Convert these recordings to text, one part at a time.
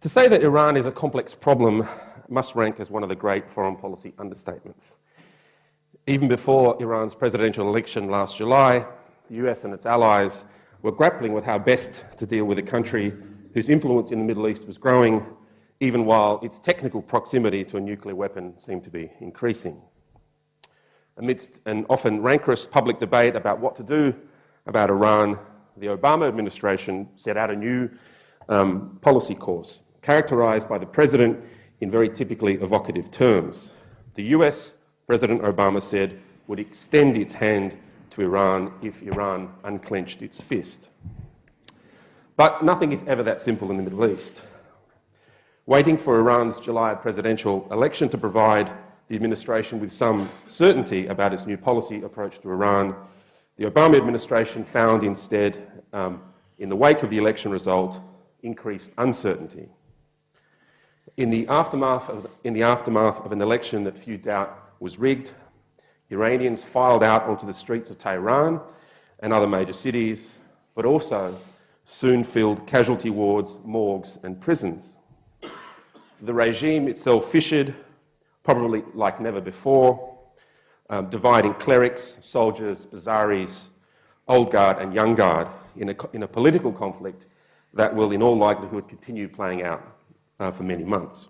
To say that Iran is a complex problem must rank as one of the great foreign policy understatements. Even before Iran's presidential election last July, the US and its allies were grappling with how best to deal with a country whose influence in the Middle East was growing, even while its technical proximity to a nuclear weapon seemed to be increasing. Amidst an often rancorous public debate about what to do about Iran, the Obama administration set out a new policy course, characterised by the president in very typically evocative terms. The US, President Obama said, would extend its hand to Iran if Iran unclenched its fist. But nothing is ever that simple in the Middle East. Waiting for Iran's July presidential election to provide the administration with some certainty about its new policy approach to Iran, the Obama administration found instead, in the wake of the election result, increased uncertainty. In the aftermath of an election that few doubt was rigged, Iranians filed out onto the streets of Tehran and other major cities, but also soon filled casualty wards, morgues and prisons. The regime itself fissured, probably like never before, dividing clerics, soldiers, bazaris, old guard and young guard in a political conflict that will in all likelihood continue playing out for many months.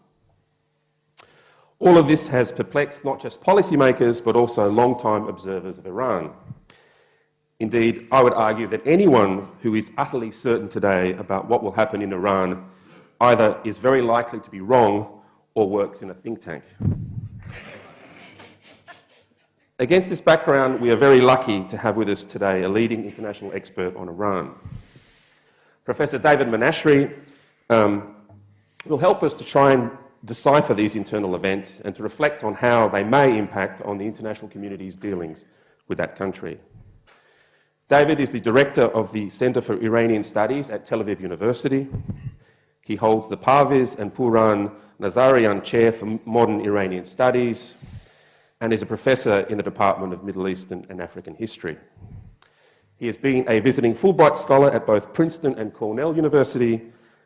All of this has perplexed not just policymakers, but also long-time observers of Iran. Indeed, I would argue that anyone who is utterly certain today about what will happen in Iran either is very likely to be wrong or works in a think tank. Against this background, we are very lucky to have with us today a leading international expert on Iran. Professor David Menashri will help us to try and decipher these internal events and to reflect on how they may impact on the international community's dealings with that country. David is the director of the Center for Iranian Studies at Tel Aviv University. He holds the Parviz and Puran Nazarian Chair for Modern Iranian Studies and is a professor in the Department of Middle Eastern and African History. He has been a visiting Fulbright scholar at both Princeton and Cornell University,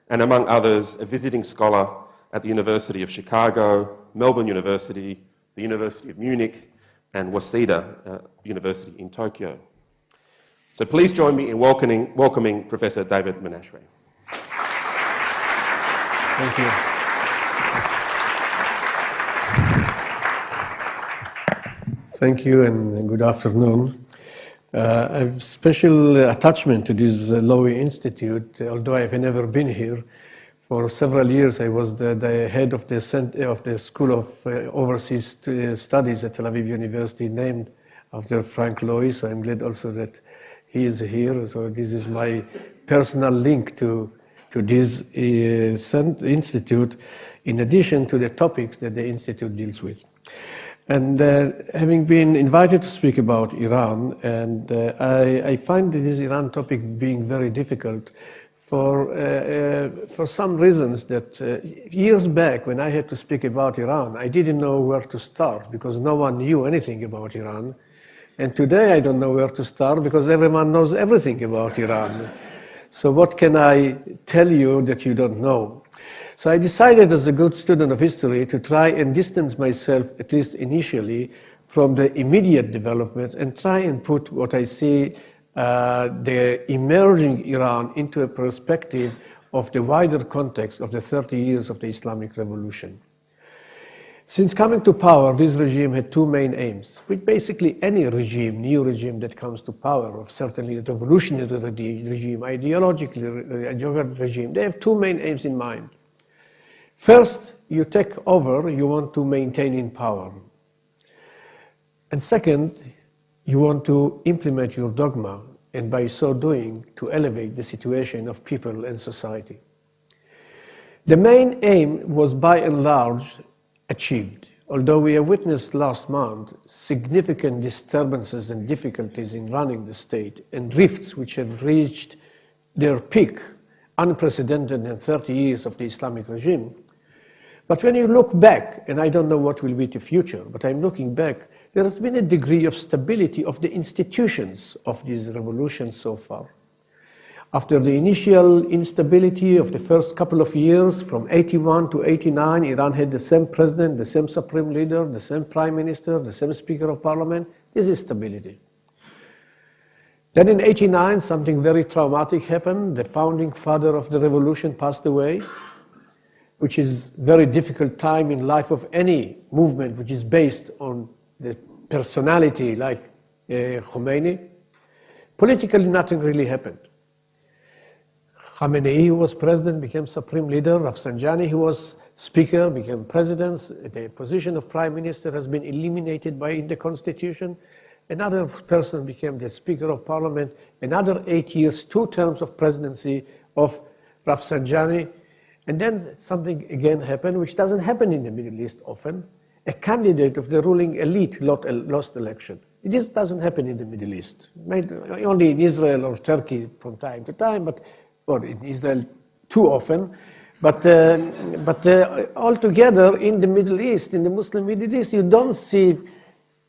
and among others, a visiting scholar at the University of Chicago, Melbourne University, the University of Munich, and Waseda University in Tokyo. So please join me in welcoming Professor David Menashri. Thank you. Thank you and good afternoon. I have special attachment to this Lowy Institute, although I have never been here. For several years, I was the head of the School of Overseas Studies at Tel Aviv University, named after Frank Lowy, so I'm glad also that he is here. So this is my personal link to this institute, in addition to the topics that the institute deals with. And having been invited to speak about Iran, and I find this Iran topic being very difficult for some reasons that years back when I had to speak about Iran, I didn't know where to start because no one knew anything about Iran. And today I don't know where to start because everyone knows everything about Iran. So what can I tell you that you don't know? So I decided as a good student of history to try and distance myself, at least initially, from the immediate developments and try and put what I see the emerging Iran into a perspective of the wider context of the 30 years of the Islamic Revolution. Since coming to power, this regime had two main aims, which basically any regime, new regime that comes to power, or certainly a revolutionary regime, ideologically regime, they have two main aims in mind. First, you take over, you want to maintain in power. And second, you want to implement your dogma, and by so doing, to elevate the situation of people and society. The main aim was by and large achieved, although we have witnessed last month significant disturbances and difficulties in running the state and rifts which have reached their peak, unprecedented in 30 years of the Islamic regime. But when you look back, and I don't know what will be the future, but I'm looking back, there has been a degree of stability of the institutions of this revolution so far. After the initial instability of the first couple of years, from 81 to 89, Iran had the same president, the same supreme leader, the same prime minister, the same speaker of parliament. This is stability. Then in 89, something very traumatic happened. The founding father of the revolution passed away, which is a very difficult time in life of any movement which is based on the personality like Khomeini. Politically, nothing really happened. Khamenei, who was president, became supreme leader. Rafsanjani, who was speaker, became president. The position of prime minister has been eliminated in the constitution. Another person became the speaker of parliament. Another 8 years, 2 terms of presidency of Rafsanjani. And then something again happened, which doesn't happen in the Middle East often. A candidate of the ruling elite lost election. This doesn't happen in the Middle East. Only in Israel or Turkey from time to time, or in Israel too often. But altogether in the Middle East, in the Muslim Middle East, you don't see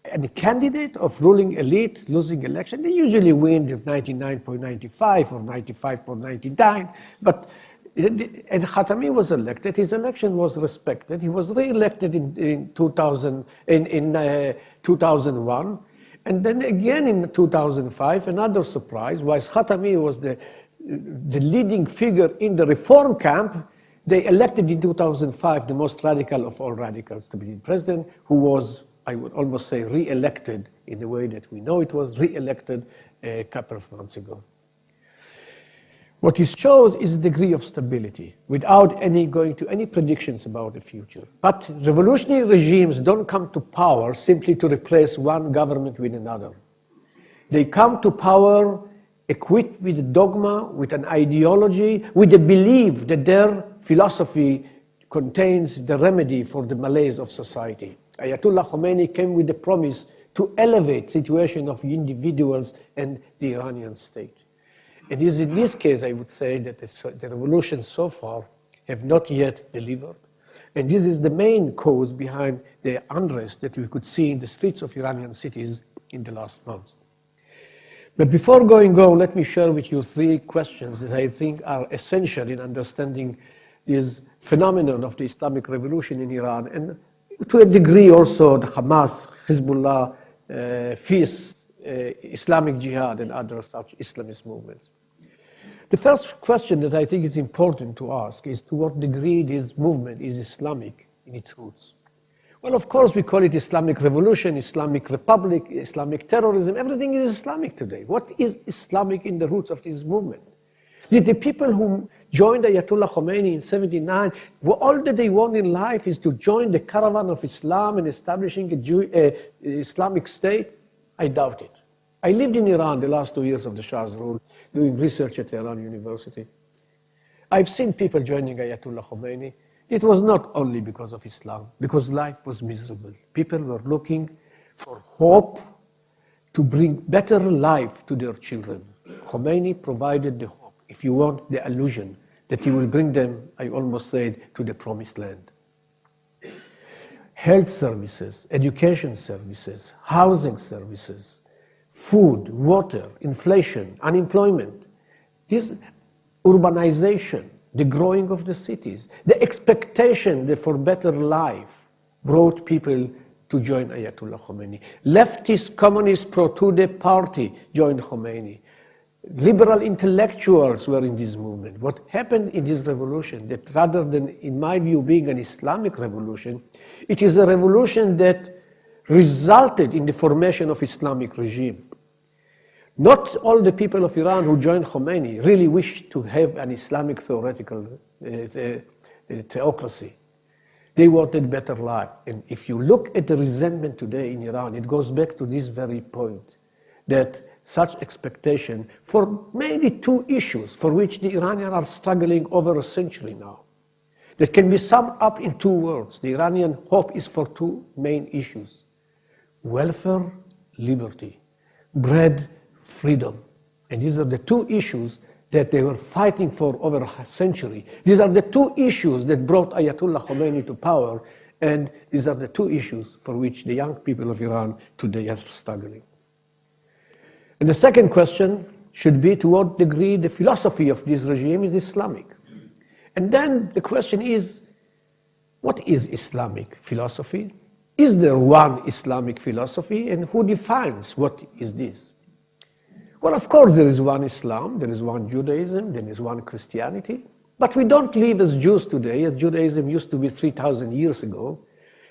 any candidate of ruling elite losing election. They usually win 99.95 or 95.99. But and Khatami was elected. His election was respected. He was re-elected in 2001. And then again in 2005, another surprise, while Khatami was the leading figure in the reform camp, they elected in 2005 the most radical of all radicals to be president, who was, I would almost say, re-elected in the way that we know it was re-elected a couple of months ago. What it shows is a degree of stability without going to any predictions about the future. But revolutionary regimes don't come to power simply to replace one government with another. They come to power equipped with a dogma, with an ideology, with a belief that their philosophy contains the remedy for the malaise of society. Ayatollah Khomeini came with the promise to elevate the situation of individuals and the Iranian state. And it is in this case, I would say, that the revolution so far have not yet delivered. And this is the main cause behind the unrest that we could see in the streets of Iranian cities in the last months. But before going on, let me share with you 3 questions that I think are essential in understanding this phenomenon of the Islamic revolution in Iran, and to a degree also the Hamas, Hezbollah, FIS, Islamic Jihad, and other such Islamist movements. The first question that I think is important to ask is to what degree this movement is Islamic in its roots. Well, of course, we call it Islamic Revolution, Islamic Republic, Islamic terrorism. Everything is Islamic today. What is Islamic in the roots of this movement? Did the people who joined Ayatollah Khomeini in 79, all that they want in life is to join the caravan of Islam and establishing an Islamic state? I doubt it. I lived in Iran the last 2 years of the Shah's rule, doing research at Tehran University. I've seen people joining Ayatollah Khomeini. It was not only because of Islam, because life was miserable. People were looking for hope to bring better life to their children. Khomeini provided the hope, if you want, the illusion that he will bring them, I almost said, to the promised land. Health services, education services, housing services, food, water, inflation, unemployment, this urbanization, the growing of the cities, the expectation for better life brought people to join Ayatollah Khomeini. Leftist communist pro-Tudeh party joined Khomeini. Liberal intellectuals were in this movement. What happened in this revolution, that rather than, in my view, being an Islamic revolution, it is a revolution that resulted in the formation of Islamic regime. Not all the people of Iran who joined Khomeini really wished to have an Islamic theoretical theocracy. They wanted better life. And if you look at the resentment today in Iran, it goes back to this very point, that such expectation for maybe 2 issues for which the Iranians are struggling over a century now, that can be summed up in 2 words. The Iranian hope is for 2 main issues: welfare, liberty, bread, freedom. And these are the 2 issues that they were fighting for over a century. These are the 2 issues that brought Ayatollah Khomeini to power, and these are the 2 issues for which the young people of Iran today are struggling. And the second question, should be to what degree the philosophy of this regime is Islamic. And then the question is, what is Islamic philosophy? Is there one Islamic philosophy, and who defines what is this? Well, of course there is one Islam, there is one Judaism, there is one Christianity, but we don't live as Jews today, as Judaism used to be 3,000 years ago.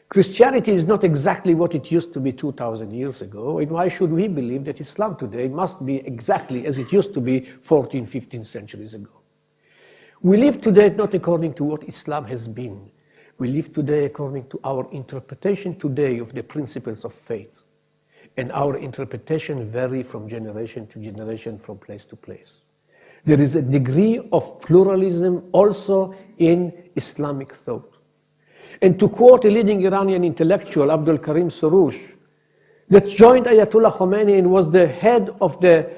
Christianity is not exactly what it used to be 2,000 years ago, and why should we believe that Islam today must be exactly as it used to be 14, 15 centuries ago? We live today not according to what Islam has been. We live today according to our interpretation today of the principles of faith. And our interpretation vary from generation to generation, from place to place. There is a degree of pluralism also in Islamic thought. And to quote a leading Iranian intellectual, Abdul Karim Soroush, that joined Ayatollah Khomeini and was the head of the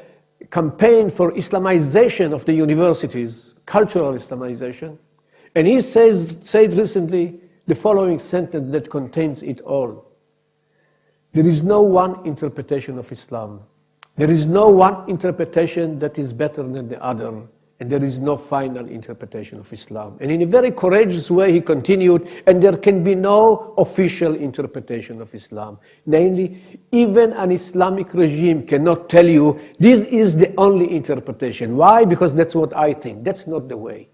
campaign for Islamization of the universities, cultural Islamization, and he said recently the following sentence that contains it all. There is no one interpretation of Islam. There is no one interpretation that is better than the other, and there is no final interpretation of Islam. And in a very courageous way he continued, and there can be no official interpretation of Islam. Namely, even an Islamic regime cannot tell you this is the only interpretation. Why? Because that's what I think. That's not the way.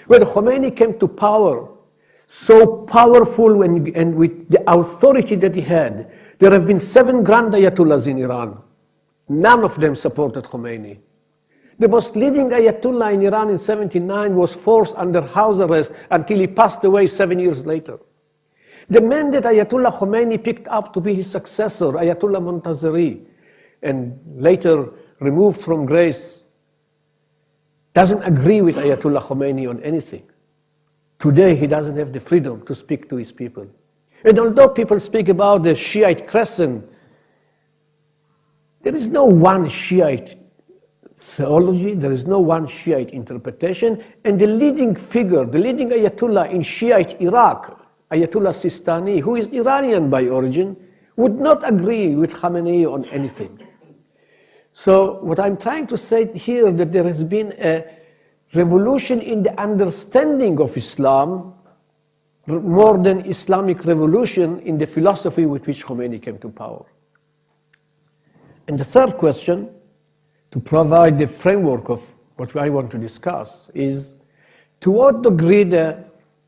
When Khomeini came to power, so powerful and with the authority that he had, there have been 7 grand ayatollahs in Iran. None of them supported Khomeini. The most leading Ayatollah in Iran in 1979 was forced under house arrest until he passed away 7 years later. The man that Ayatollah Khomeini picked up to be his successor, Ayatollah Montazeri, and later removed from grace, doesn't agree with Ayatollah Khomeini on anything. Today he doesn't have the freedom to speak to his people. And although people speak about the Shiite crescent, there is no one Shiite theology, there is no one Shiite interpretation, and the leading figure, the leading Ayatollah in Shiite Iraq, Ayatollah Sistani, who is Iranian by origin, would not agree with Khamenei on anything. So what I'm trying to say here, that there has been a revolution in the understanding of Islam more than Islamic revolution in the philosophy with which Khomeini came to power. And the third question, to provide the framework of what I want to discuss, is to what degree the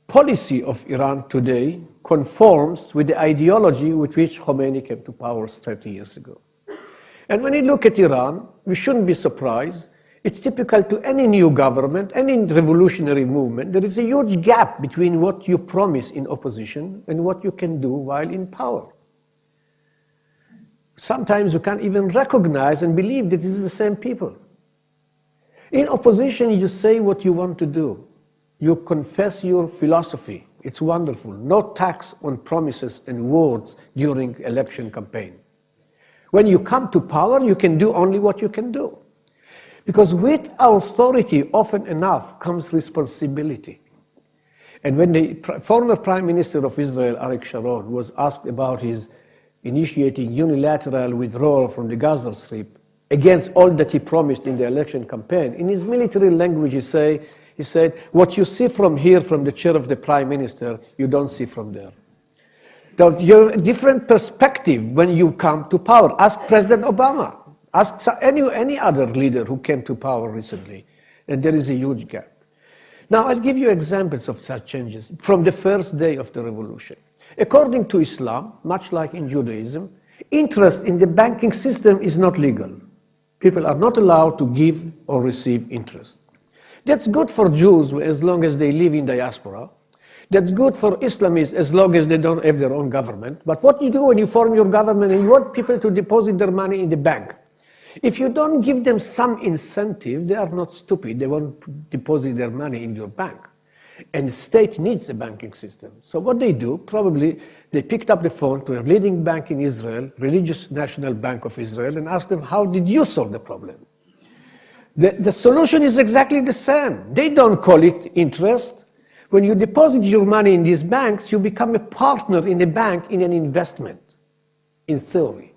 policy of Iran today conforms with the ideology with which Khomeini came to power 30 years ago. And when you look at Iran, we shouldn't be surprised. It's typical to any new government, any revolutionary movement. There is a huge gap between what you promise in opposition and what you can do while in power. Sometimes you can't even recognize and believe that this is the same people. In opposition, you say what you want to do. You confess your philosophy. It's wonderful. No tax on promises and words during election campaign. When you come to power, you can do only what you can do. Because with authority, often enough, comes responsibility. And when the former Prime Minister of Israel, Arik Sharon, was asked about his initiating unilateral withdrawal from the Gaza Strip against all that he promised in the election campaign, in his military language he said, what you see from here, from the chair of the Prime Minister, you don't see from there. Now, you have a different perspective when you come to power. Ask President Obama. Ask any other leader who came to power recently. And there is a huge gap. Now, I'll give you examples of such changes from the first day of the revolution. According to Islam, much like in Judaism, interest in the banking system is not legal. People are not allowed to give or receive interest. That's good for Jews as long as they live in diaspora. That's good for Islamists as long as they don't have their own government. But what you do when you form your government and you want people to deposit their money in the bank, if you don't give them some incentive, they are not stupid. They won't deposit their money in your bank. And the state needs a banking system. So what they do, probably they picked up the phone to a leading bank in Israel, Religious National Bank of Israel, and asked them, how did you solve the problem? The solution is exactly the same. They don't call it interest. When you deposit your money in these banks, you become a partner in a bank in an investment, in theory.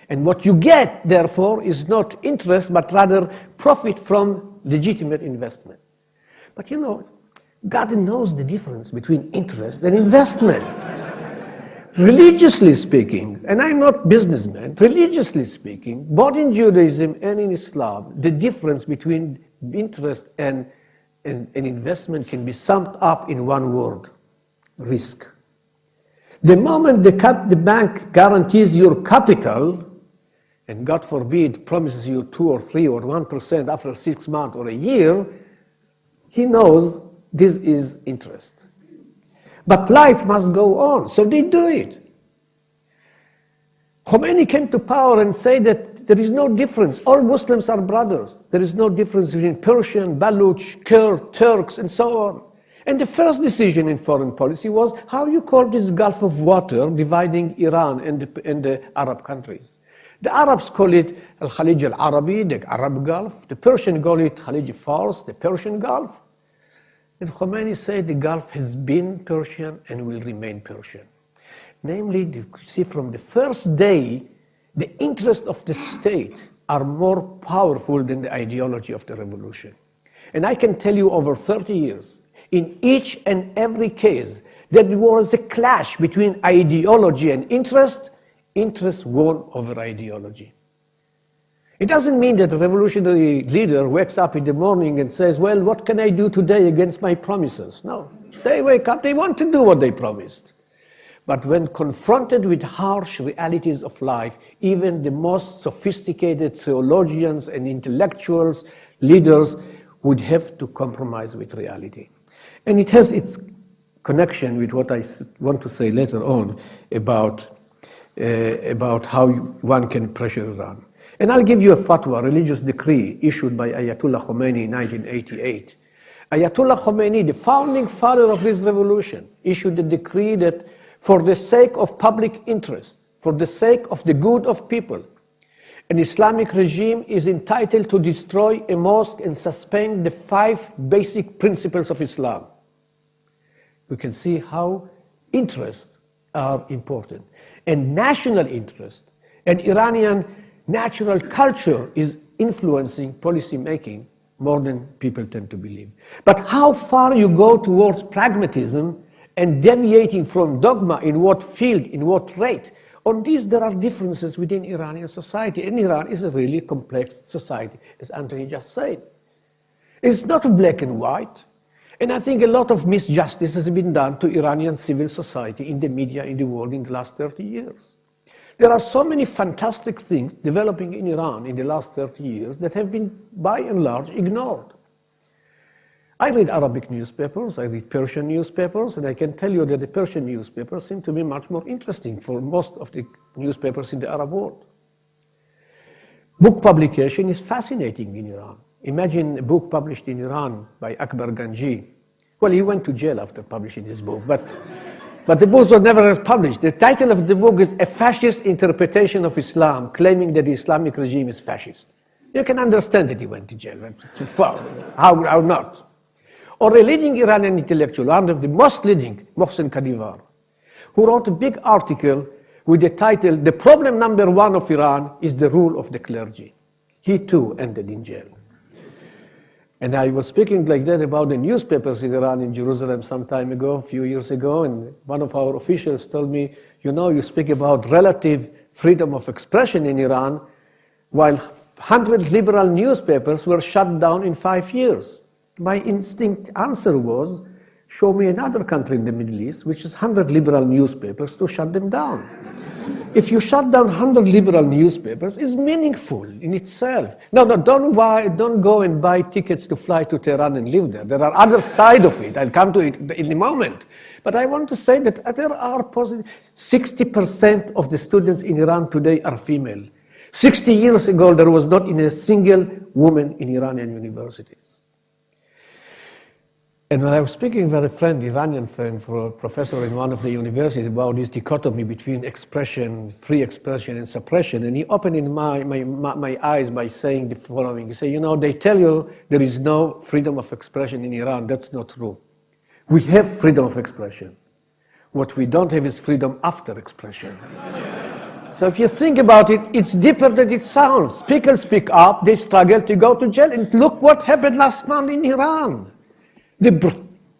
And what you get, therefore, is not interest, but rather profit from legitimate investment. But you know, God knows the difference between interest and investment. Religiously speaking, and I'm not businessman, religiously speaking, both in Judaism and in Islam, the difference between interest and investment can be summed up in one word: risk. The moment the bank guarantees your capital, and God forbid promises you 2 or 3 or 1% after 6 months or a year, he knows this is interest. But life must go on, so they do it. Khomeini came to power and said that there is no difference. All Muslims are brothers. There is no difference between Persian, Baluch, Kurd, Turks, and so on. And the first decision in foreign policy was how you call this Gulf of water dividing Iran and the Arab countries. The Arabs call it Al-Khalij al-Arabi, the Arab Gulf. The Persians call it Khalij Fars, the Persian Gulf. And Khomeini said the Gulf has been Persian and will remain Persian. Namely, you see from the first day, the interests of the state are more powerful than the ideology of the revolution. And I can tell you over 30 years, in each and every case, there was a clash between ideology and interest. Interest won over ideology. It doesn't mean that the revolutionary leader wakes up in the morning and says, well, what can I do today against my promises? No, they wake up, they want to do what they promised. But when confronted with harsh realities of life, even the most sophisticated theologians and intellectuals, leaders, would have to compromise with reality. And it has its connection with what I want to say later on about how one can pressure Iran. And I'll give you a fatwa, a religious decree issued by Ayatollah Khomeini in 1988. Ayatollah Khomeini, the founding father of this revolution, issued a decree that for the sake of public interest, for the sake of the good of people, an Islamic regime is entitled to destroy a mosque and suspend the 5 basic principles of Islam. We can see how interests are important. And national interest and Iranian natural culture is influencing policy making more than people tend to believe. But how far you go towards pragmatism and deviating from dogma in what field, in what rate, on these there are differences within Iranian society. And Iran is a really complex society, as Anthony just said. It's not black and white. And I think a lot of misjustice has been done to Iranian civil society in the media in the world in the last 30 years. There are so many fantastic things developing in Iran in the last 30 years that have been, by and large, ignored. I read Arabic newspapers, I read Persian newspapers, and I can tell you that the Persian newspapers seem to be much more interesting for most of the newspapers in the Arab world. Book publication is fascinating in Iran. Imagine a book published in Iran by Akbar Ganji. Well, he went to jail after publishing his book, but the book was never published. The title of the book is A Fascist Interpretation of Islam, claiming that the Islamic regime is fascist. You can understand that he went to jail. How not? Or a leading Iranian intellectual, one of the most leading, Mohsen Kadivar, who wrote a big article with the title, The Problem Number 1 of Iran is the Rule of the Clergy. He too ended in jail. And I was speaking like that about the newspapers in Iran, in Jerusalem some time ago, a few years ago, and one of our officials told me, you know, you speak about relative freedom of expression in Iran, while 100 liberal newspapers were shut down in 5 years. My instinct answer was, show me another country in the Middle East which has 100 liberal newspapers to shut them down. If you shut down 100 liberal newspapers, it's meaningful in itself. No, don't go and buy tickets to fly to Tehran and live there. There are other sides of it. I'll come to it in a moment. But I want to say that there are 60% of the students in Iran today are female. 60 years ago, there was not a single woman in Iranian universities. And when I was speaking with a friend, Iranian friend, for a professor in one of the universities about this dichotomy between expression, free expression and suppression, and he opened in my eyes by saying the following. He said, you know, they tell you there is no freedom of expression in Iran. That's not true. We have freedom of expression. What we don't have is freedom after expression. So if you think about it, it's deeper than it sounds. People speak up, they struggle to go to jail, and look what happened last month in Iran. The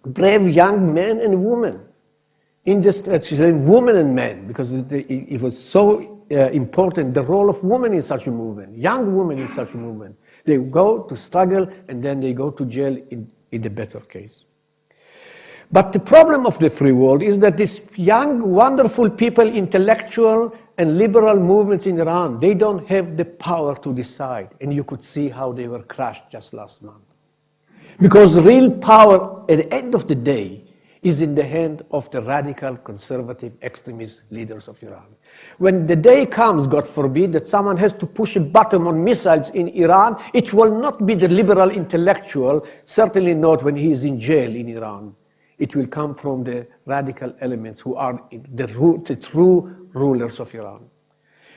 brave young men and women in the streets, women and men, because it was so important, the role of women in such a movement, young women in such a movement. They go to struggle and then they go to jail in the better case. But the problem of the free world is that these young, wonderful people, intellectual and liberal movements in Iran, they don't have the power to decide. And you could see how they were crushed just last month. Because real power at the end of the day is in the hand of the radical, conservative, extremist leaders of Iran. When the day comes, God forbid, that someone has to push a button on missiles in Iran, it will not be the liberal intellectual, certainly not when he is in jail in Iran. It will come from the radical elements who are the true rulers of Iran.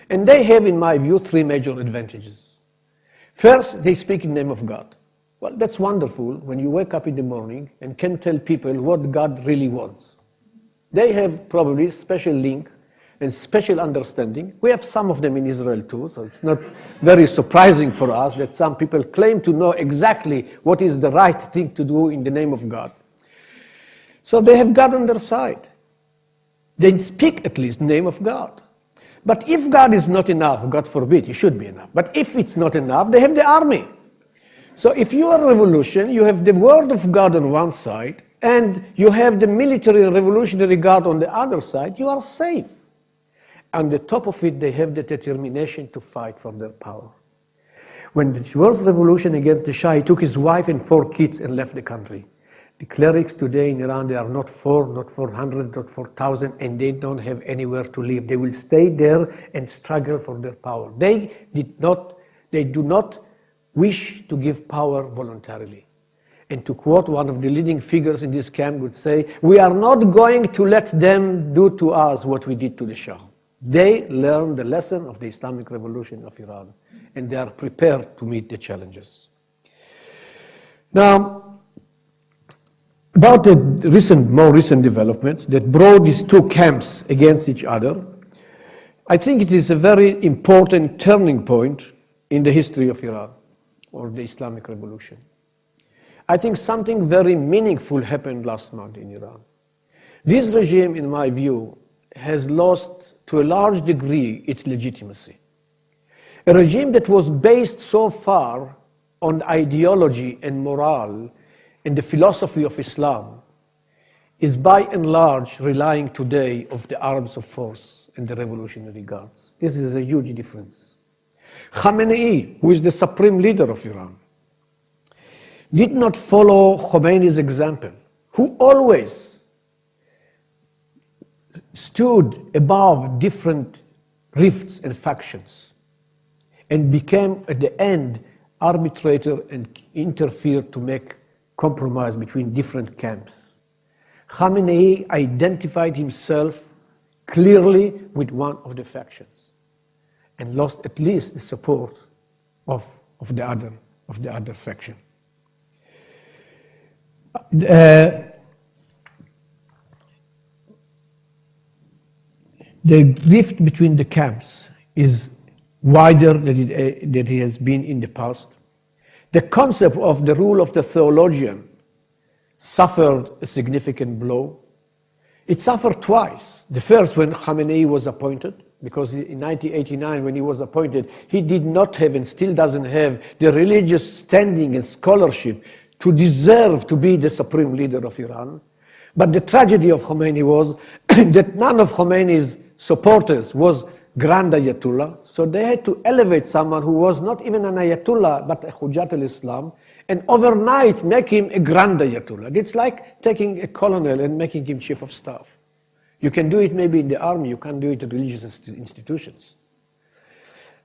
And they have, in my view, three major advantages. First, they speak in the name of God. Well, that's wonderful when you wake up in the morning and can tell people what God really wants. They have probably special link and special understanding. We have some of them in Israel too, so it's not very surprising for us that some people claim to know exactly what is the right thing to do in the name of God. So they have God on their side. They speak at least in the name of God. But if God is not enough, God forbid, it should be enough. But if it's not enough, they have the army. So if you are a revolution, you have the word of God on one side, and you have the military and revolutionary guard on the other side, you are safe. On the top of it, they have the determination to fight for their power. When the world revolution against the Shah, he took his wife and 4 kids and left the country. The clerics today in Iran, they are not 4, not 400, not 4,000, and they don't have anywhere to live. They will stay there and struggle for their power. They do not wish to give power voluntarily. And to quote one of the leading figures in this camp would say, we are not going to let them do to us what we did to the Shah. They learned the lesson of the Islamic Revolution of Iran, and they are prepared to meet the challenges. Now, about the more recent developments that brought these two camps against each other, I think it is a very important turning point in the history of Iran, or the Islamic Revolution. I think something very meaningful happened last month in Iran. This regime, in my view, has lost to a large degree its legitimacy. A regime that was based so far on ideology and morale and the philosophy of Islam is by and large relying today on the arms of force and the revolutionary guards. This is a huge difference. Khamenei, who is the supreme leader of Iran, did not follow Khomeini's example, who always stood above different rifts and factions and became, at the end, arbitrator and interfered to make compromise between different camps. Khamenei identified himself clearly with one of the factions and lost at least the support of the other faction. The rift between the camps is wider than it has been in the past. The concept of the rule of the theologian suffered a significant blow. It suffered twice. The first when Khamenei was appointed, because in 1989 when he was appointed, he did not have and still doesn't have the religious standing and scholarship to deserve to be the supreme leader of Iran. But the tragedy of Khomeini was that none of Khomeini's supporters was Grand Ayatollah, so they had to elevate someone who was not even an Ayatollah, but a Hujjat al-Islam, and overnight make him a Grand Ayatollah. It's like taking a colonel and making him chief of staff. You can do it maybe in the army, you can't do it in religious institutions.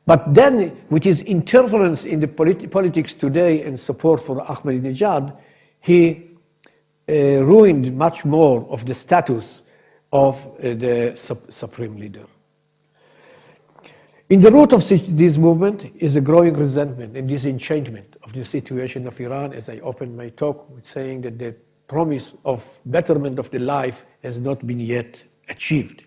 But then, with his interference in the politics today and support for Ahmadinejad, he ruined much more of the status of the supreme leader. In the root of this movement is a growing resentment and disenchantment of the situation of Iran, as I opened my talk with saying that the promise of betterment of the life has not been yet achieved.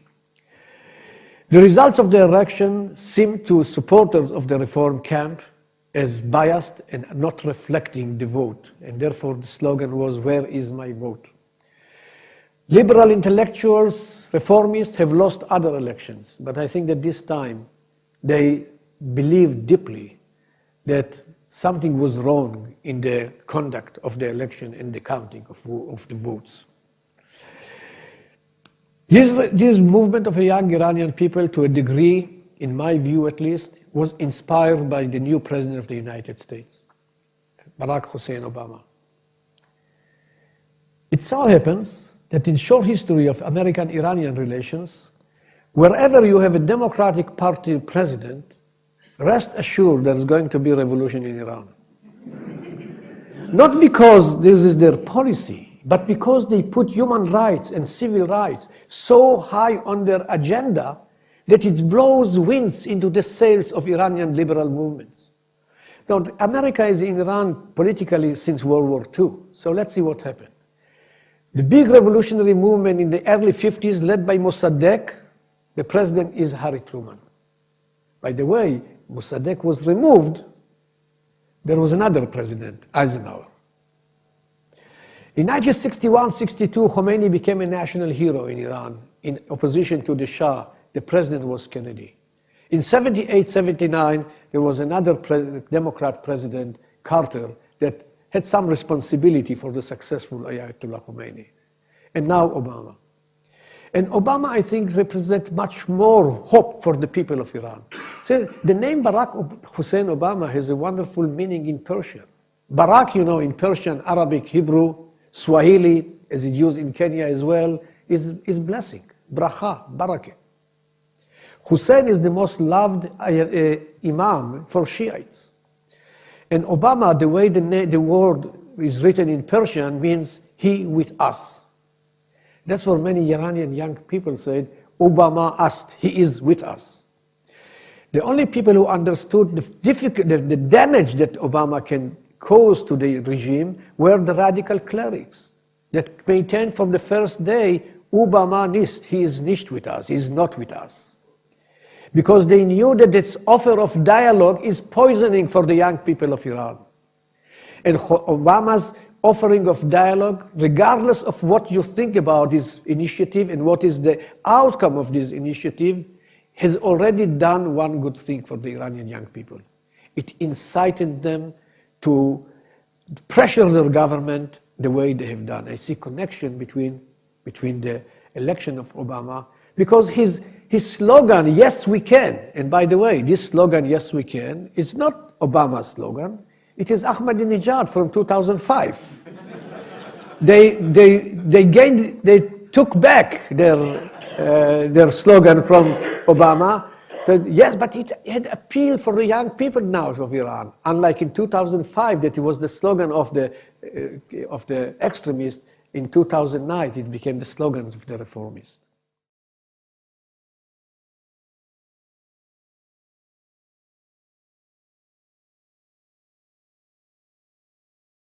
The results of the election seemed to supporters of the reform camp as biased and not reflecting the vote, and therefore the slogan was, "Where is my vote?" Liberal intellectuals, reformists have lost other elections, but I think that this time they believe deeply that something was wrong in the conduct of the election and the counting of the votes. This movement of the young Iranian people, to a degree, in my view at least, was inspired by the new President of the United States, Barack Hussein Obama. It so happens that in short history of American-Iranian relations, wherever you have a Democratic Party president, rest assured there's going to be a revolution in Iran. Not because this is their policy, but because they put human rights and civil rights so high on their agenda that it blows winds into the sails of Iranian liberal movements. Now, America is in Iran politically since World War II, so let's see what happened. The big revolutionary movement in the early 50s, led by Mossadegh, the president is Harry Truman. By the way, Mossadegh was removed, there was another president, Eisenhower. In 1961-62, Khomeini became a national hero in Iran. In opposition to the Shah, the president was Kennedy. In 78-79, there was another Democrat president, Carter, that had some responsibility for the successful Ayatollah Khomeini. And now Obama. And Obama, I think, represents much more hope for the people of Iran. So the name Barack Hussein Obama has a wonderful meaning in Persian. Barak, you know, in Persian, Arabic, Hebrew, Swahili, as it's used in Kenya as well, is blessing, bracha, barakah. Hussein is the most loved imam for Shiites. And Obama, the way the word is written in Persian, means he with us. That's what many Iranian young people said, Obama asked, he is with us. The only people who understood the damage that Obama can cause to the regime were the radical clerics that maintained from the first day, Obama nicht, he is nicht with us, he is not with us. Because they knew that this offer of dialogue is poisoning for the young people of Iran. And Obama's offering of dialogue, regardless of what you think about this initiative and what is the outcome of this initiative, has already done one good thing for the Iranian young people. It incited them to pressure their government the way they have done. I see connection between the election of Obama, because his slogan, yes we can, and by the way, this slogan, yes we can, is not Obama's slogan, it is Ahmadinejad from 2005. They took back their slogan from Obama. Said, yes, but it had appeal for the young people now of Iran, unlike in 2005 that it was the slogan of the extremists. In 2009, it became the slogans of the reformists.